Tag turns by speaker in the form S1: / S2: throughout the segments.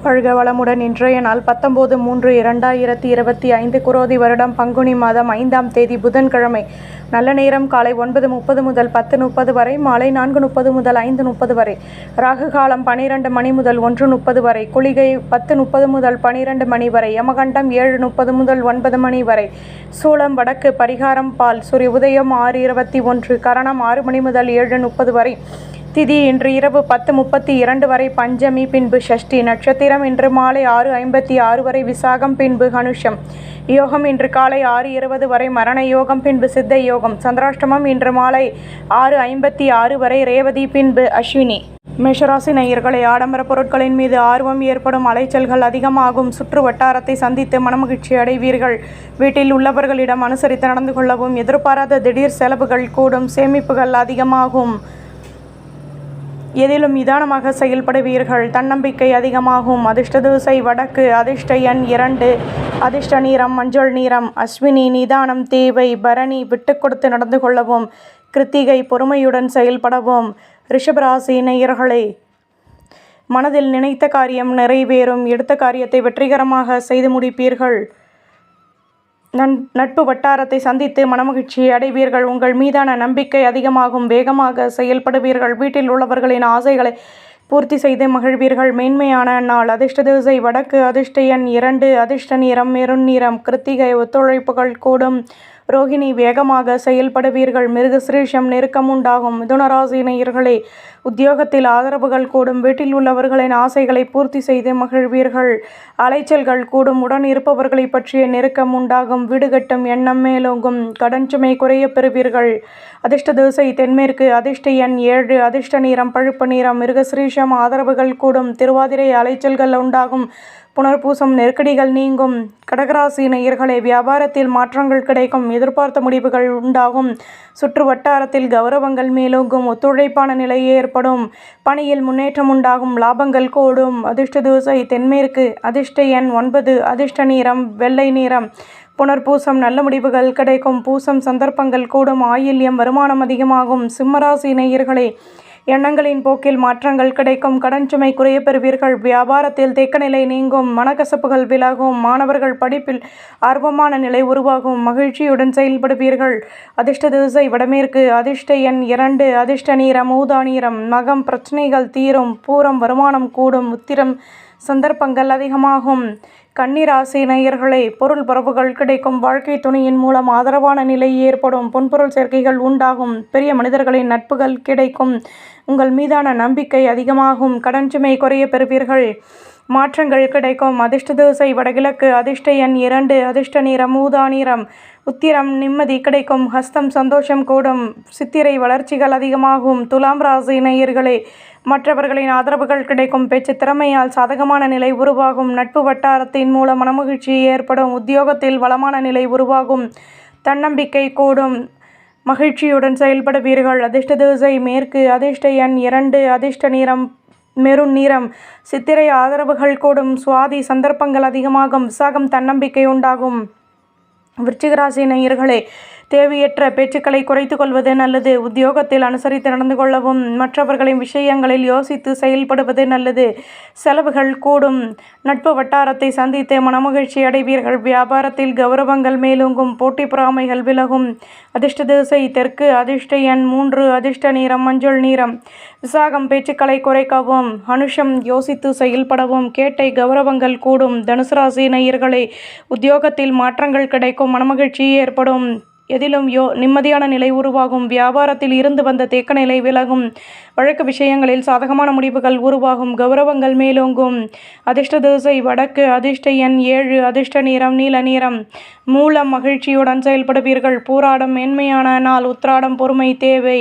S1: வாழ்க வளமுடன். இன்றைய நாள் 19/3/2025 குரோதி வருடம் பங்குனி மாதம் 5ஆம் தேதி புதன்கிழமை. நல்ல நேரம் காலை 9:30 முதல் 10:30 வரை, மாலை 4:30 முதல் 5:30 வரை. ராகு காலம் 12 மணி முதல் 1:30 வரை. குளிகை 10:30 முதல் 12 மணி வரை. யமகண்டம் 7:30 முதல் 9 மணி வரை. சூலம் வடக்கு. பரிகாரம் பால். சூரிய உதயம் 6:21. கரணம் 6 மணி முதல் 7:30 வரை. திதி இன்று இரவு 10:32 வரை. பஞ்சமி பின்பு ஷஷ்டி. நட்சத்திரம் இன்று மாலை 6:56 வரை. விசாகம் பின்பு அனுஷம். யோகம் இன்று காலை 6:20 வரை. மரண யோகம் பின்பு சித்த யோகம். சந்திராஷ்டமம் இன்று மாலை 6:56 வரை. ரேவதி பின்பு அஸ்வினி. மேஷராசி நேயர்களே, ஆடம்பர பொருட்களின் மீது ஆர்வம் ஏற்படும். அலைச்சல்கள் அதிகமாகும். சுற்று வட்டாரத்தை சந்தித்து மனமகிழ்ச்சி அடைவீர்கள். வீட்டில் உள்ளவர்களிடம் அனுசரித்து நடந்து கொள்ளவும். எதிர்பாராத திடீர் செலவுகள் கூடும். சேமிப்புகள் அதிகமாகும். எதிலும் நிதானமாக செயல்படுவீர்கள். தன்னம்பிக்கை அதிகமாகும். அதிர்ஷ்ட திசை வடக்கு. அதிர்ஷ்ட எண் 2. அதிர்ஷ்ட நிறம் மஞ்சள் நிறம். அஸ்வினி நிதானம் தேவை. பரணி விட்டு கொடுத்து நடந்து கொள்ளவும். கிருத்திகை பொறுமையுடன் செயல்படவும். ரிஷபராசி நேயர்களே, மனதில் நினைத்த காரியம் நிறைவேறும். எடுத்த காரியத்தை வெற்றிகரமாக செய்து முடிப்பீர்கள். நட்பு வட்டாரத்தை சந்தித்து மனமகிழ்ச்சி அடைவீர்கள். உங்கள் மீதான நம்பிக்கை அதிகமாகும். வேகமாக செயல்படுவீர்கள். வீட்டில் உள்ளவர்களின் ஆசைகளை பூர்த்தி செய்து மகிழ்வீர்கள். மேன்மையான நாள். அதிர்ஷ்ட திசை வடக்கு. அதிர்ஷ்ட எண் 2. அதிர்ஷ்ட நிறம் மெருண் நிறம். கிருத்திகை ஒத்துழைப்புகள் கூடும். ரோகிணி வேகமாக செயல்படுவீர்கள். மிருகசிரீஷம் நெருக்கம் உண்டாகும். மிதுனராசி நேயர்களே, உத்தியோகத்தில் ஆதரவுகள் கூடும். வீட்டில் உள்ளவர்களின் ஆசைகளை பூர்த்தி செய்து மகிழ்வீர்கள். அலைச்சல்கள் கூடும். உடன் இருப்பவர்களை பற்றிய நெருக்கம் உண்டாகும். வீடு கட்டும் எண்ணம் மேலோங்கும். கடன் சுமை குறைய பெறுவீர்கள். அதிர்ஷ்ட திசை தென்மேற்கு. அதிர்ஷ்ட எண் 7. அதிர்ஷ்ட நிறம் பழுப்பு நிறம். மிருகசிரீஷம் ஆதரவுகள் கூடும். திருவாதிரை அலைச்சல்கள் உண்டாகும். புனர்பூசம் நெருக்கடிகள் நீங்கும். கடகராசி நேயர்களே, வியாபாரத்தில் மாற்றங்கள் கிடைக்கும். எதிர்பார்த்த முடிவுகள் உண்டாகும். சுற்று வட்டாரத்தில் கௌரவங்கள் மேலோங்கும். ஒத்துழைப்பான நிலை ஏற்படும். பணியில் முன்னேற்றம் உண்டாகும். லாபங்கள் கூடும். அதிர்ஷ்ட திசை தென்மேற்கு. அதிர்ஷ்ட எண் 9. அதிர்ஷ்ட நிறம் வெள்ளை நிறம். புனர்பூசம் நல்ல முடிவுகள் கிடைக்கும். பூசம் சந்தர்ப்பங்கள் கூடும். ஆயில்யம் வருமானம் அதிகமாகும். சிம்மராசி நேயர்களே, எண்ணங்களின் போக்கில் மாற்றங்கள் கிடைக்கும். கடன் சுமை குறைய பெறுவீர்கள். வியாபாரத்தில் தேக்க நிலை நீங்கும். மனக்கசப்புகள் விலகும். மாணவர்கள் படிப்பில் ஆர்வமான நிலை உருவாகும். மகிழ்ச்சியுடன் செயல்படுவீர்கள். அதிர்ஷ்ட திசை வடமேற்கு. அதிர்ஷ்ட எண் 2. அதிர்ஷ்ட நிறம் ஊதா நிறம். மகம் பிரச்சனைகள் தீரும். பூரம் வருமானம் கூடும். உத்திரம் சந்தர்ப்பங்கள் அதிகமாகும். கன்னிராசி நேயர்களே, பொருள் பரவுகள் கிடைக்கும். வாழ்க்கை துணையின் மூலம் ஆதரவான நிலை ஏற்படும். பொன்பொருள் சேர்க்கைகள் உண்டாகும். பெரிய மனிதர்களின் நட்புகள் கிடைக்கும். உங்கள் மீதான நம்பிக்கை அதிகமாகும். கடன் சுமை குறைய பெறுவீர்கள். மாற்றங்கள் கிடைக்கும். அதிர்ஷ்ட திசை வடகிழக்கு. அதிர்ஷ்ட எண் 2. அதிர்ஷ்ட நிறம் ஊதா நிறம். உத்திரம் நிம்மதி கிடைக்கும். ஹஸ்தம் சந்தோஷம் கூடும். சித்திரை வளர்ச்சிகள் அதிகமாகும். துலாம் ராசி நேயர்களே, மற்றவர்களின் ஆதரவுகள் கிடைக்கும். பேச்சு திறமையால் சாதகமான நிலை உருவாகும். நட்பு வட்டாரத்தின் மூலம் மனமகிழ்ச்சி ஏற்படும். உத்தியோகத்தில் வளமான நிலை உருவாகும். தன்னம்பிக்கை கூடும். மகிழ்ச்சியுடன் செயல்படுவீர்கள். அதிர்ஷ்ட திசை மேற்கு. அதிர்ஷ்ட எண் 2. அதிர்ஷ்ட நிறம் மெருண் நிறம். சித்திரை ஆதரவுகள் கூடும். சுவாதி சந்தர்ப்பங்கள் அதிகமாகும். விசாகம் தன்னம்பிக்கை உண்டாகும். விருச்சிகராசி நேயர்களே, தேவையற்ற பேச்சுக்களை குறைத்து கொள்வது நல்லது. உத்தியோகத்தில் அனுசரித்து நடந்து கொள்ளவும். மற்றவர்களின் விஷயங்களில் யோசித்து செயல்படுவது நல்லது. செலவுகள் கூடும். நட்பு வட்டாரத்தை சந்தித்து மனமகிழ்ச்சி அடைவீர்கள். வியாபாரத்தில் கௌரவங்கள் மேலோங்கும். போட்டி பொறாமைகள் விலகும். அதிர்ஷ்ட திசை தெற்கு. அதிர்ஷ்ட எண் 3. அதிர்ஷ்ட நிறம் மஞ்சள் நிறம். விசாகம் பேச்சுக்களை குறைக்கவும். அனுஷம் யோசித்து செயல்படவும். கேட்டை கௌரவங்கள் கூடும். தனுசு ராசி நேயர்களே, உத்தியோகத்தில் மாற்றங்கள் கிடைக்கும். மனமகிழ்ச்சி ஏற்படும். எதிலும் நிம்மதியான நிலை உருவாகும். வியாபாரத்தில் இருந்து வந்த தேக்க நிலை விலகும். வழக்கு விஷயங்களில் சாதகமான முடிவுகள் உருவாகும். கௌரவங்கள் மேலோங்கும். அதிர்ஷ்ட திசை வடக்கு. அதிர்ஷ்ட எண் 7. அதிர்ஷ்ட நிறம் நீல நிறம். மூலம் மகிழ்ச்சியுடன் செயல்படுவீர்கள். பூராடம் மேன்மையான நாள். உத்திராடம் பொறுமை தேவை.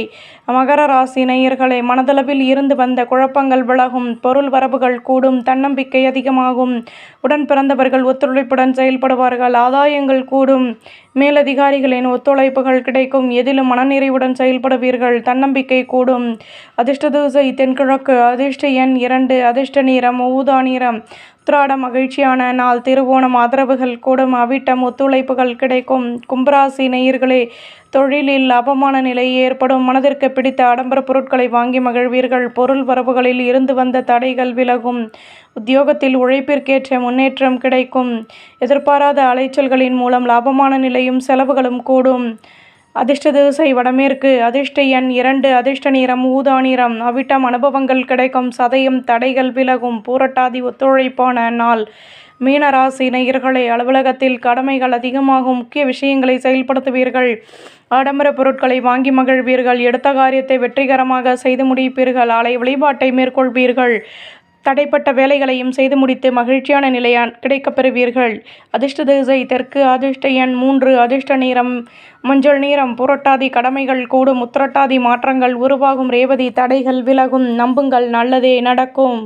S1: மகர ராசி நேயர்களே, மனதளவில் இருந்து வந்த குழப்பங்கள் விலகும். பொருள் வரவுகள் கூடும். தன்னம்பிக்கை அதிகமாகும். உடன் பிறந்தவர்கள் ஒத்துழைப்புடன் செயல்படுவார்கள். ஆதாயங்கள் கூடும். மேலதிகாரிகளின் ஒத்துழைப்புகள் கிடைக்கும். எதிலும் மனநிறைவுடன் செயல்படுவீர்கள். தன்னம்பிக்கை கூடும். அதிர்ஷ்ட திசை தென்கிழக்கு. அதிர்ஷ்ட எண் 2. அதிர்ஷ்ட நிறம் ஊதா நிறம். உத்திராடம் மகிழ்ச்சியான நாள். திருவோணம் ஆதரவுகள் கூடும். அவிட்டம் ஒத்துழைப்புகள் கிடைக்கும். கும்பராசி நேயர்களே, தொழிலில் லாபமான நிலை ஏற்படும். மனதிற்கு பிடித்த ஆடம்பர பொருட்களை வாங்கி மகிழ்வீர்கள். பொருள் வரவுகளில் இருந்து வந்த தடைகள் விலகும். உத்தியோகத்தில் உழைப்பிற்கேற்ற முன்னேற்றம் கிடைக்கும். எதிர்பாராத அலைச்சல்களின் மூலம் லாபமான நிலையும் செலவுகளும் கூடும். அதிர்ஷ்ட திசை வடமேற்கு. அதிர்ஷ்ட எண் 2. அதிர்ஷ்ட நிறம் ஊதா நிறம். அவிட்டம் அனுபவங்கள் கிடைக்கும். சதயம் தடைகள் விலகும். பூரட்டாதி ஒத்துழைப்பான நாள். மீனராசி நேயர்களே, அலுவலகத்தில் கடமைகள் அதிகமாகும். முக்கிய விஷயங்களை செயல்படுத்துவீர்கள். ஆடம்பர பொருட்களை வாங்கி மகிழ்வீர்கள். எடுத்த காரியத்தை வெற்றிகரமாக செய்து முடிப்பீர்கள். ஆலய வழிபாட்டை மேற்கொள்வீர்கள். தடைப்பட்ட வேலைகளையும் செய்து முடித்து மகிழ்ச்சியான நிலையான் கிடைக்கப் பெறுவீர்கள். அதிர்ஷ்ட திசை தெற்கு. அதிர்ஷ்ட எண் 3. அதிர்ஷ்ட நிறம் மஞ்சள் நிறம். புரட்டாதி கடமைகள் கூடும். உத்திரட்டாதி மாற்றங்கள் உருவாகும். ரேவதி தடைகள் விலகும். நம்புங்கள், நல்லதே நடக்கும்.